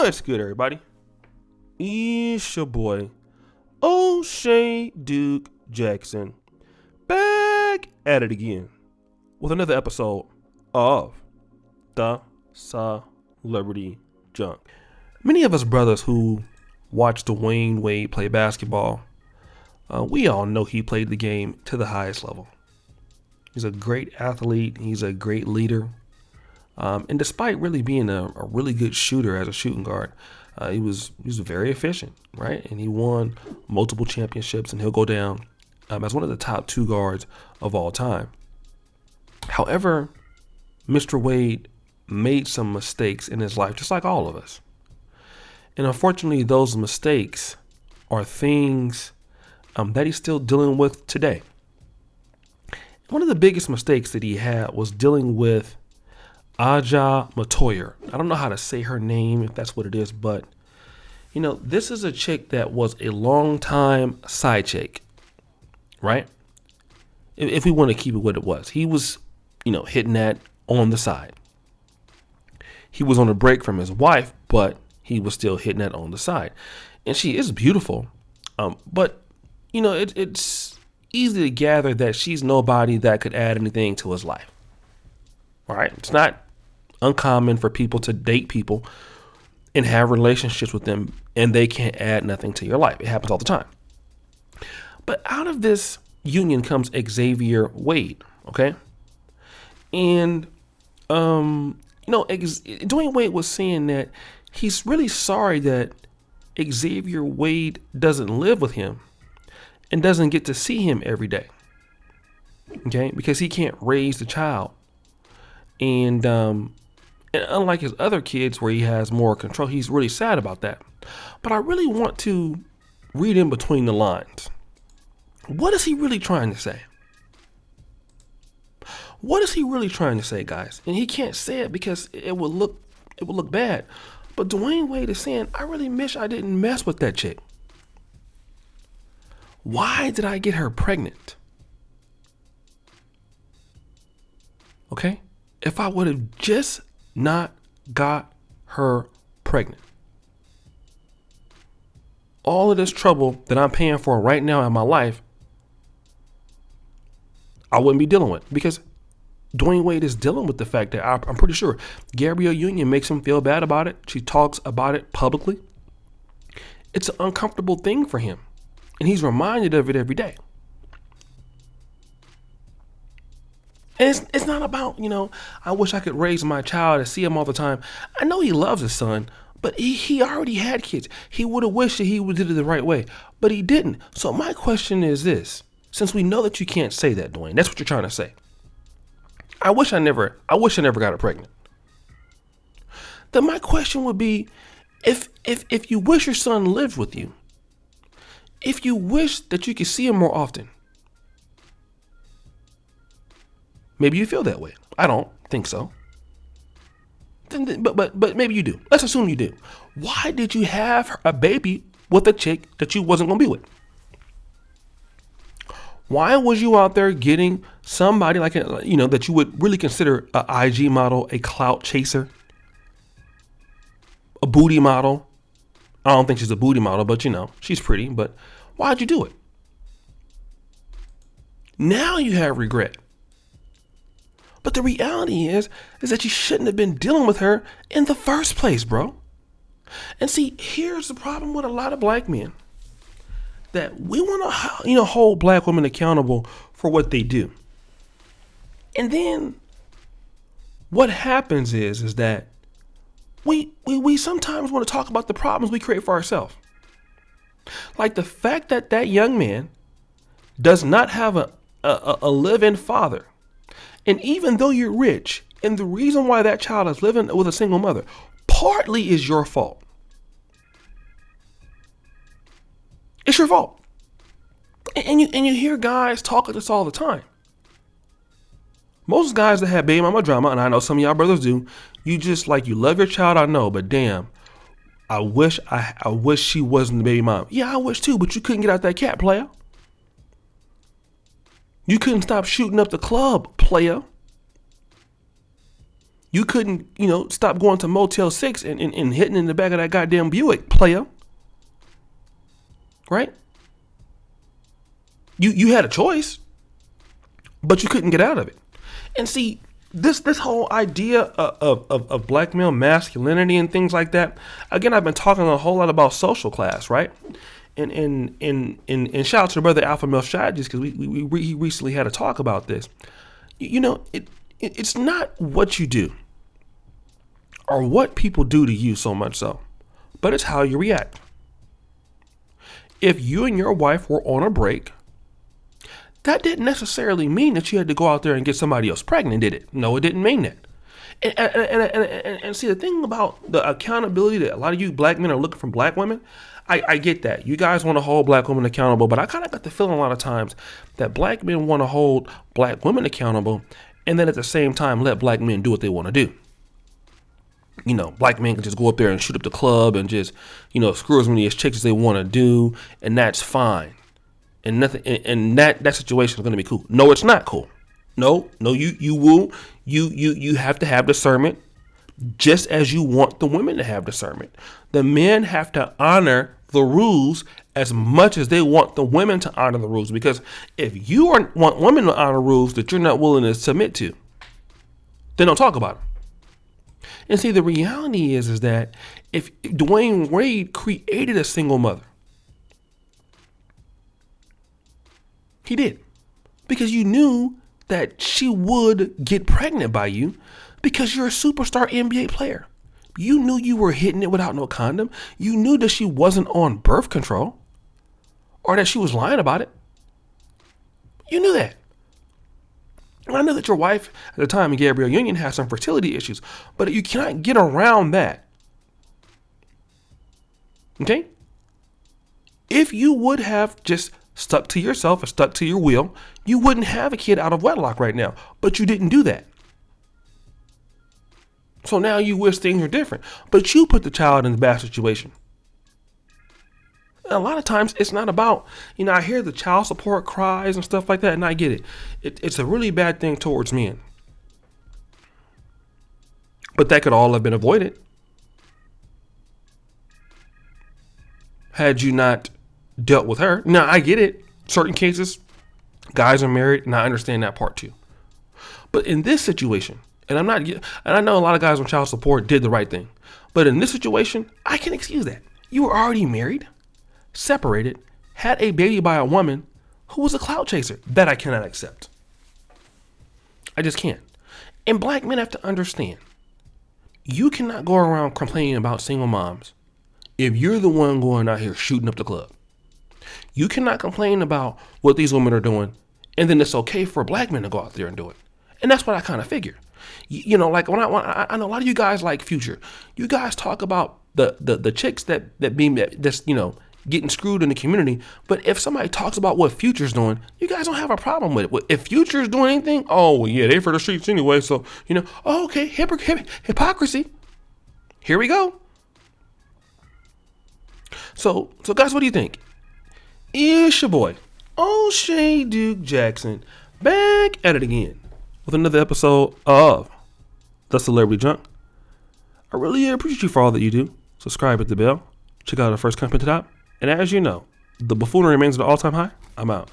What's good, everybody? It's your boy, O'Shea Duke Jackson, back at it again with another episode of The Celebrity Junk. Many of us brothers who watch Dwayne Wade play basketball, we all know he played the game to the highest level. He's a great athlete. He's a great leader. And despite really being a really good shooter as a shooting guard, he was very efficient, right? And he won multiple championships, and he'll go down as one of the top two guards of all time. However, Mr. Wade made some mistakes in his life, just like all of us. And unfortunately, those mistakes are things that he's still dealing with today. One of the biggest mistakes that he had was dealing with ahhhh. I don't know how to say her name, if that's what it is, but this is a chick that was a long time side chick, right? If we want to keep it what it was, he was, hitting that on the side. He was on a break from his wife, but he was still hitting that on the side. And she is beautiful, but it's easy to gather that she's nobody that could add anything to his life. All right, it's not uncommon for people to date people and have relationships with them, and they can't add nothing to your life. It happens all the time. But out of this union comes Xavier Wade, okay? And Dwayne Wade was saying that he's really sorry that Xavier Wade doesn't live with him and doesn't get to see him every day, okay? Because he can't raise the child. And unlike his other kids where he has more control, he's really sad about that. But I really want to read in between the lines. What is he really trying to say? What is he really trying to say, guys? And he can't say it because it would look bad. But Dwayne Wade is saying, I really wish I didn't mess with that chick. Why did I get her pregnant? Okay? If I would have just not got her pregnant, all of this trouble that I'm paying for right now in my life, I wouldn't be dealing with, because Dwayne Wade is dealing with the fact that I'm pretty sure Gabrielle Union makes him feel bad about it. She talks about it publicly. It's an uncomfortable thing for him, and he's reminded of it every day. And it's not about, I wish I could raise my child and see him all the time. I know he loves his son, but he already had kids. He would have wished that he did it the right way, but he didn't. So my question is this: since we know that you can't say that, Dwayne, that's what you're trying to say. I wish I never got her pregnant. Then my question would be, if you wish your son lived with you, if you wish that you could see him more often, maybe you feel that way. I don't think so. But maybe you do. Let's assume you do. Why did you have a baby with a chick that you wasn't going to be with? Why was you out there getting somebody like, that you would really consider an IG model, a clout chaser, a booty model? I don't think she's a booty model, but she's pretty. But why'd you do it? Now you have regret. But the reality is that you shouldn't have been dealing with her in the first place, bro. And see, here's the problem with a lot of black men. That we want to, hold black women accountable for what they do. And then what happens is that we sometimes want to talk about the problems we create for ourselves. Like the fact that that young man does not have a live-in father. And even though you're rich, and the reason why that child is living with a single mother, partly is your fault. It's your fault. And you hear guys talk like this all the time. Most guys that have baby mama drama, and I know some of y'all brothers do, you love your child, I know, but damn, I wish she wasn't the baby mom. Yeah, I wish too, but you couldn't get out that cat, player. You couldn't stop shooting up the club, player. You couldn't, stop going to Motel 6 and hitting in the back of that goddamn Buick, player. Right? You had a choice, but you couldn't get out of it. And see, this whole idea of black male masculinity and things like that. Again, I've been talking a whole lot about social class, right? And shout out to brother Alpha Male Strategist, because we recently had a talk about this. It's not what you do or what people do to you so much so, but it's how you react. If you and your wife were on a break, that didn't necessarily mean that you had to go out there and get somebody else pregnant, did it? No, it didn't mean that. And see, the thing about the accountability that a lot of you black men are looking from black women, I get that. You guys want to hold black women accountable, but I kind of got the feeling a lot of times that black men want to hold black women accountable and then at the same time let black men do what they want to do. Black men can just go up there and shoot up the club and just, screw as many as chicks as they want to do, and that's fine. And nothing, and that situation is going to be cool. No, it's not cool. No, you have to have discernment, just as you want the women to have discernment. The men have to honor the rules as much as they want the women to honor the rules. Because if you want women to honor rules that you're not willing to submit to, then don't talk about them. And see, the reality is that if Dwayne Wade created a single mother, he did, because you knew that she would get pregnant by you because you're a superstar NBA player. You knew you were hitting it without no condom. You knew that she wasn't on birth control or that she was lying about it. You knew that. And I know that your wife at the time, Gabrielle Union, has some fertility issues, but you cannot get around that. Okay? If you would have just stuck to yourself or stuck to your will, you wouldn't have a kid out of wedlock right now, but you didn't do that. So now you wish things were different, but you put the child in a bad situation. And a lot of times it's not about, I hear the child support cries and stuff like that, and I get it. It's a really bad thing towards men. But that could all have been avoided had you not dealt with her. Now, I get it. Certain cases, guys are married, and I understand that part too. But in this situation, and I know a lot of guys on child support did the right thing, but in this situation, I can excuse that. You were already married, separated, had a baby by a woman who was a clout chaser. That I cannot accept. I just can't. And black men have to understand, you cannot go around complaining about single moms if you're the one going out here shooting up the club. You cannot complain about what these women are doing, and then it's okay for black men to go out there and do it. And that's what I kind of figure. Like when I know a lot of you guys like Future. You guys talk about the chicks that's getting screwed in the community. But if somebody talks about what Future's doing, you guys don't have a problem with it. If Future's doing anything, oh well, yeah, they for the streets anyway. So okay, hypocrisy. Here we go. So guys, what do you think? It's your boy, O'Shea Duke Jackson, back at it again with another episode of The Celebrity Junk. I really appreciate you for all that you do. Subscribe, hit the bell, check out our first comment to top, and as you know, the buffoonery remains at an all-time high. I'm out.